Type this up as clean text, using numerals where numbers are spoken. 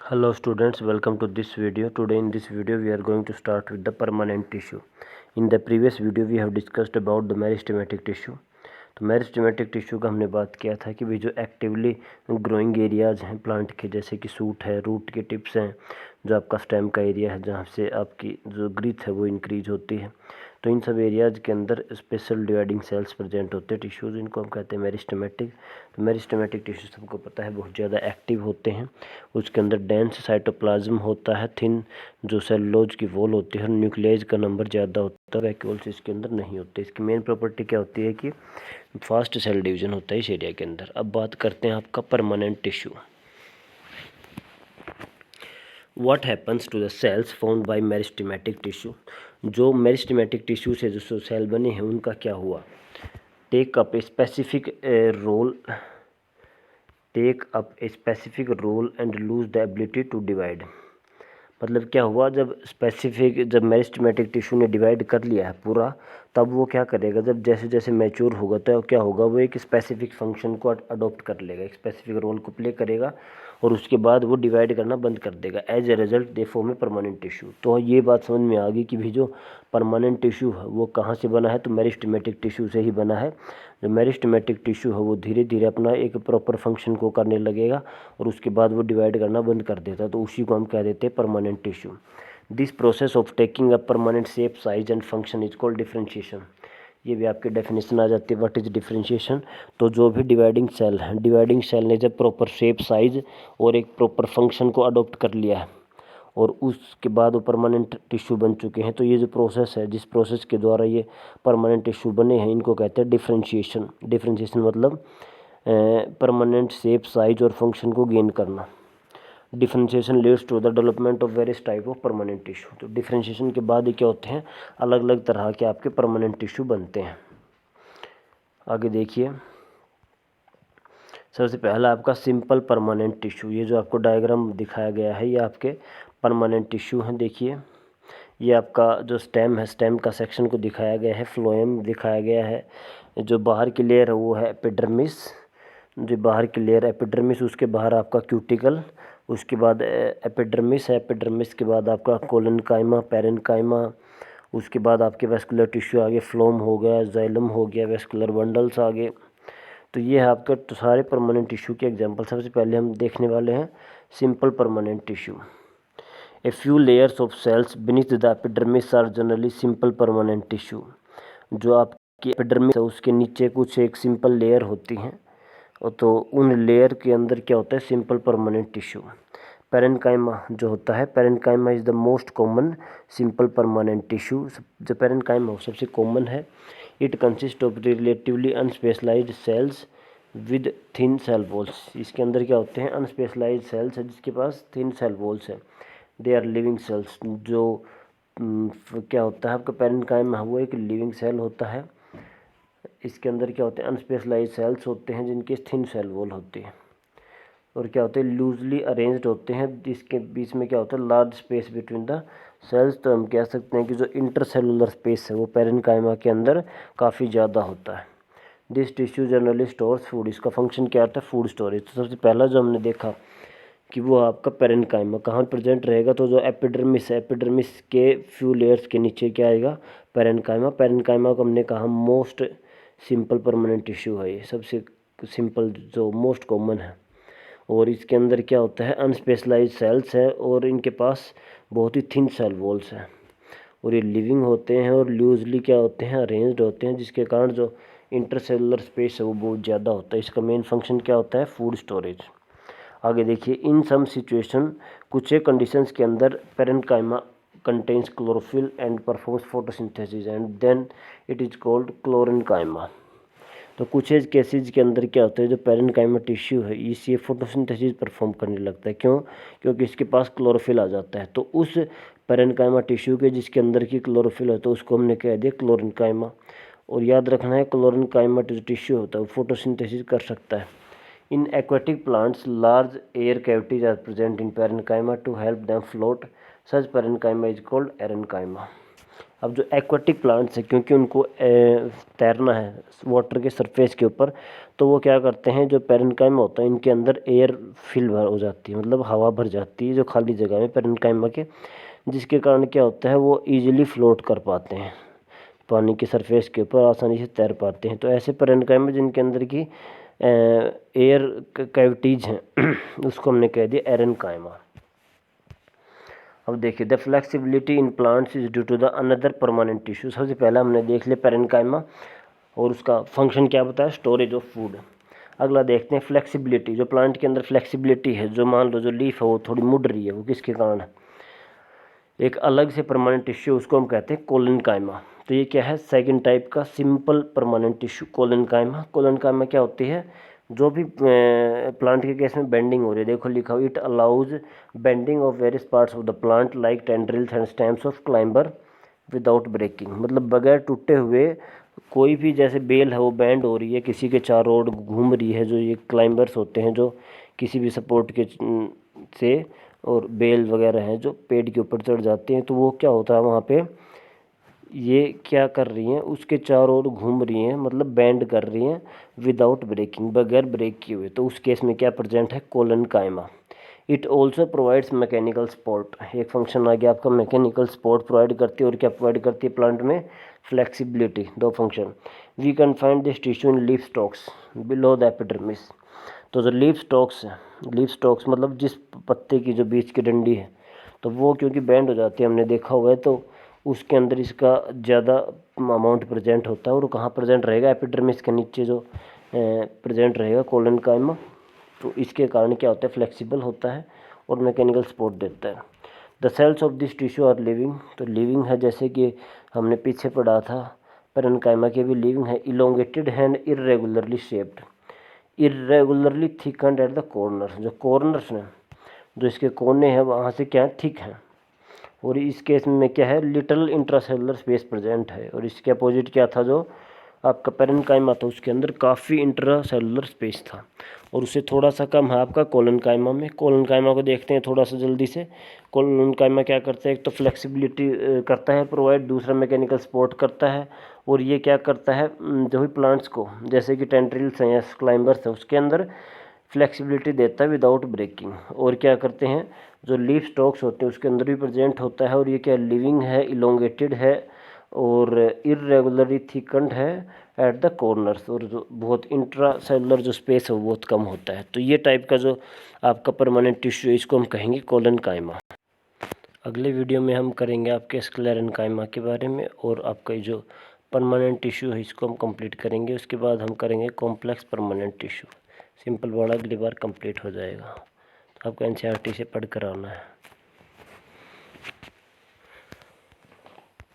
Hello students, welcome to this video. Today in this video we are going to start with the permanent tissue. In the previous video we have discussed about the meristematic tissue. तो meristematic tissue का हमने बात किया था कि भी जो actively growing areas हैं प्लांट के, जैसे कि सूट है, रूट के टिप्स हैं, जो आपका स्टेम का एरिया है जहाँ से आपकी जो ग्रीथ है वो इंक्रीज होती है, तो इन सब एरियाज के अंदर स्पेशल डिवाइडिंग सेल्स प्रेजेंट होते हैं, टिश्यूज़, इनको हम कहते हैं मेरिस्टेमेटिक. तो मेरिस्टेमेटिक टिश्यू सबको पता है बहुत ज़्यादा एक्टिव होते हैं. उसके अंदर डेंस साइटोप्लाज्म होता है, थिन जो सेलुलोज की वॉल होती है, न्यूक्लियस का नंबर ज़्यादा होता है, वैक्यूल्स इसके अंदर नहीं होते. इसकी मेन प्रॉपर्टी क्या होती है कि फास्ट सेल डिवीजन होता है इस एरिया के अंदर. अब बात करते हैं आपका permanent tissue. What happens to the cells found by meristematic tissue. जो मेरिस्टेमेटिक टिश्यू से जो सेल बने हैं उनका क्या हुआ. Take up a specific role and lose the ability to divide. मतलब क्या हुआ, जब मेरिस्टेमेटिक टिश्यू ने डिवाइड कर लिया है पूरा, तब वो क्या करेगा, जब जैसे जैसे मैच्योर होगा तो क्या होगा, वो एक स्पेसिफिक फंक्शन को अडॉप्ट कर लेगा, एक स्पेसिफिक रोल को प्ले करेगा और उसके बाद वो डिवाइड करना बंद कर देगा. As a result they form a permanent tissue. तो ये बात समझ में आ गई कि भी जो परमानेंट टिश्यू है वो कहाँ से बना है, तो मेरिस्टेमेटिक टिश्यू से ही बना है. जो मेरिस्टेमेटिक टिश्यू है वो धीरे धीरे अपना एक प्रॉपर फंक्शन को करने लगेगा और उसके बाद वो डिवाइड करना बंद कर देता है, तो उसी को हम कह देते हैं permanent tissue. This process of taking a permanent shape, size and function is called differentiation. ये भी आपकी डेफिनेशन आ जाती है, व्हाट इज डिफरेंशिएशन. तो जो भी डिवाइडिंग सेल है, डिवाइडिंग सेल ने जब प्रॉपर शेप, साइज और एक प्रॉपर फंक्शन को अडॉप्ट कर लिया है और उसके बाद वो परमानेंट टिश्यू बन चुके हैं, तो ये जो प्रोसेस है, जिस प्रोसेस के द्वारा ये परमानेंट टिश्यू बने हैं, इनको कहते हैं डिफरेंशिएशन. डिफरेंशिएशन मतलब परमानेंट शेप, साइज और फंक्शन को गेन करना. Differentiation leads to the development of various type of permanent tissue. तो डिफरेंशिएशन के बाद ये क्या होते हैं, अलग अलग तरह के आपके परमानेंट टिश्यू बनते हैं. आगे देखिए, सबसे पहला आपका सिंपल परमानेंट टिश्यू. ये जो आपको डायग्राम दिखाया गया है ये आपके परमानेंट टिश्यू हैं. देखिए, ये आपका जो स्टेम है, स्टेम का सेक्शन को दिखाया गया है, फ्लोएम दिखाया गया है. जो बाहर की लेयर है वो है एपिडर्मिस. जो बाहर की लेयर एपिडर्मिस, उसके बाहर आपका क्यूटिकल, उसके बाद एपिडर्मिस है, एपिडर्मिस के बाद आपका कोलेनकाइमा, पेरेनकाइमा, उसके बाद आपके वेस्कुलर टिश्यू आगे फ्लोम हो गया, जाइलम हो गया, वेस्कुलर बंडल्स आगे. तो ये है आपके तो सारे परमानेंट टिश्यू के एग्जांपल. सबसे पहले हम देखने वाले हैं simple permanent tissue. A few layers of cells beneath the epidermis are generally simple permanent tissue. जो आपकी एपिडर्मिस है उसके नीचे कुछ एक सिंपल लेयर होती हैं, तो उन लेयर के अंदर क्या होता है, सिंपल परमानेंट टिश्यू. पेरेनकाइमा जो होता है, parenchyma is the most common simple permanent tissue. जो पेरेनकाइमा वो सबसे कॉमन है. It consist of relatively unspecialized cells with thin cell walls. इसके अंदर क्या होते हैं, अनस्पेशलाइज्ड सेल्स है जिसके पास थिन सेल वॉल्स है. They are living cells. जो क्या होता है आपका पेरेनकाइमा, वो एक लिविंग सेल होता है. इसके अंदर क्या होते हैं, अनस्पेशलाइज्ड सेल्स होते हैं जिनके थिन सेल वॉल होती है और क्या होते हैं, लूजली अरेंज्ड होते हैं. इसके बीच में क्या होता है, large space between the cells. तो हम कह सकते हैं कि जो इंटरसेलुलर स्पेस है वो पेरेनकाइमा के अंदर काफ़ी ज़्यादा होता है. This tissue generally stores food. इसका फंक्शन क्या होता है, फूड स्टोरेज. तो सबसे पहला जो हमने देखा कि वो आपका पेरेनकाइमा कहाँ प्रेजेंट रहेगा, तो जो एपिडर्मिस है, एपिडर्मिस के फ्यू लेयर्स के नीचे क्या आएगा, पेरेनकाइमा. पेरेनकाइमा को हमने कहा मोस्ट सिंपल परमानेंट टिश्यू है, ये सबसे सिंपल जो मोस्ट कॉमन है. और इसके अंदर क्या होता है, अनस्पेशलाइज्ड सेल्स है और इनके पास बहुत ही थिन सेल वॉल्स हैं और ये लिविंग होते हैं और लूजली क्या होते हैं, अरेंज्ड होते हैं, जिसके कारण जो इंटरसेलुलर स्पेस है वो बहुत ज़्यादा होता है. इसका मेन फंक्शन क्या होता है, फूड स्टोरेज. आगे देखिए, इन सम सिचुएशन, कुछ एक कंडीशंस के अंदर parenchyma contains chlorophyll and performs photosynthesis and then it is called chlorenchyma. तो कुछ एज केसेज के अंदर क्या होता है, जो पेरेनकाइमा टिश्यू है इस ये फोटोसिंथेसिस परफॉर्म करने लगता है. क्यों, क्योंकि इसके पास क्लोरोफिल आ जाता है. तो उस पेरेनकाइमा टिश्यू के जिसके अंदर की क्लोरोफिल है तो उसको हमने कह दिया क्लोरेनकाइमा. और याद रखना है, क्लोरेनकाइमा जो टिश्यू होता है वो फोटोसिंथेसिस कर सकता है. In aquatic plants large air cavities are present in parenchyma to help them float. Such parenchyma is called aerenchyma. अब जो एक्वाटिक प्लांट्स है, क्योंकि उनको तैरना है वाटर के सरफेस के ऊपर, तो वो क्या करते हैं, जो पेरेन्काइमा होता है इनके अंदर एयर फिल हो जाती है, मतलब हवा भर जाती है जो खाली जगह में पेरेन्काइमा के, जिसके कारण क्या होता है वो इजीली फ्लोट कर पाते हैं, पानी के सरफेस के ऊपर आसानी से तैर पाते हैं। तो ऐसे पेरेन्काइमा जिनके अंदर की एयर कैविटीज हैं उसको हमने कह दिया एरेन्काइमा। अब देखिए the flexibility in plants is due to the another permanent tissue. सबसे पहला हमने देख लिया पेरेन्काइमा और उसका फंक्शन क्या बताया, स्टोरेज ऑफ फूड। अगला देखते हैं फ्लेक्सिबिलिटी, जो प्लांट के अंदर फ्लेक्सिबिलिटी है, जो मान लो जो लीफ है वो थोड़ी मुड़ रही है, वो किसके कारण है, एक अलग से परमानेंट टिश्यू, उसको हम कहते हैं कोलेनकाइमा। तो ये क्या है, सेकंड टाइप का simple permanent tissue collenchyma. Collenchyma क्या होती है, जो भी प्लांट के केस में बेंडिंग हो रही है, देखो लिखा हुआ it allows bending of various parts of the plant like tendrils and stems of climber without breaking. मतलब बगैर टूटे हुए कोई भी, जैसे बेल है वो बैंड हो रही है, किसी के चारों ओर घूम रही है, जो ये क्लाइंबर्स होते हैं जो किसी भी सपोर्ट के से, और बेल वगैरह हैं जो पेड़ के ऊपर चढ़ जाते हैं, तो वो क्या होता है वहाँ पे, ये क्या कर रही हैं, उसके चारों ओर घूम रही हैं, मतलब बैंड कर रही हैं विदाउट ब्रेकिंग, बगैर ब्रेक किए हुए। तो उस केस में क्या प्रेजेंट है, collenchyma. It also provides mechanical support, एक फंक्शन आ गया आपका, मैकेनिकल सपोर्ट प्रोवाइड करती है। और क्या प्रोवाइड करती है प्लांट में, फ्लेक्सिबिलिटी, दो function. We can find this tissue in leaf stalks below the epidermis. तो जो लीफ स्टॉक्स है, लीफ स्टॉक्स मतलब जिस पत्ते की जो बीच की डंडी है, तो वो क्योंकि बैंड हो जाती है, हमने देखा हुआ है, तो उसके अंदर इसका ज़्यादा अमाउंट प्रेजेंट होता है। और कहाँ प्रेजेंट रहेगा, एपिडर्मिस के नीचे जो प्रेजेंट रहेगा कोलेनकाइमा। तो इसके कारण क्या होता है, फ्लेक्सिबल होता है और मैकेनिकल सपोर्ट देता है। The cells of this tissue are living, तो लिविंग है, जैसे कि हमने पीछे पढ़ा था पेरेन्काइमा के भी लिविंग है। Elongated and irregularly shaped, irregularly thickened at the corner, जो कॉर्नर्स हैं, जो इसके कोने हैं वहाँ से क्या थिक हैं। और इस केस में क्या है, लिटिल इंट्रासेलुलर स्पेस प्रेजेंट है। और इसके अपोजिट क्या था, जो आपका पेरेन्काइमा था उसके अंदर काफ़ी इंट्रासेलुलर स्पेस था, और उससे थोड़ा सा कम है आपका कोलेनकाइमा में। कोलेनकाइमा को देखते हैं थोड़ा सा जल्दी से। कोलेनकाइमा क्या करता है, एक तो फ्लेक्सिबिलिटी करता है प्रोवाइड, दूसरा मैकेनिकल सपोर्ट करता है। और ये क्या करता है, जो भी प्लांट्स को, जैसे कि टेंड्रिल्स हैं या क्लाइंबर्स हैं, उसके अंदर फ्लेक्सिबिलिटी देता है विदाउट ब्रेकिंग। और क्या करते हैं, जो लीफ स्टॉक्स होते हैं उसके अंदर भी प्रेजेंट होता है। और ये क्या लिविंग है, इलोंगेटेड है और इरेगुलरली थिकन्ड है एट द कॉर्नर्स, और जो बहुत इंट्रा सेलुलर जो स्पेस है वो बहुत कम होता है। तो ये टाइप का जो आपका परमानेंट टिश्यू है इसको हम कहेंगे कोलेनकाइमा। अगले वीडियो में हम करेंगे आपके स्क्लेरेन्काइमा के बारे में, और आपका जो परमानेंट टिश्यू है इसको हम कंप्लीट करेंगे। उसके बाद हम करेंगे कॉम्प्लेक्स परमानेंट टिश्यू। सिंपल वाला अगली बार कंप्लीट हो जाएगा। तो आपको एनसीईआरटी से पढ़ कर आना है।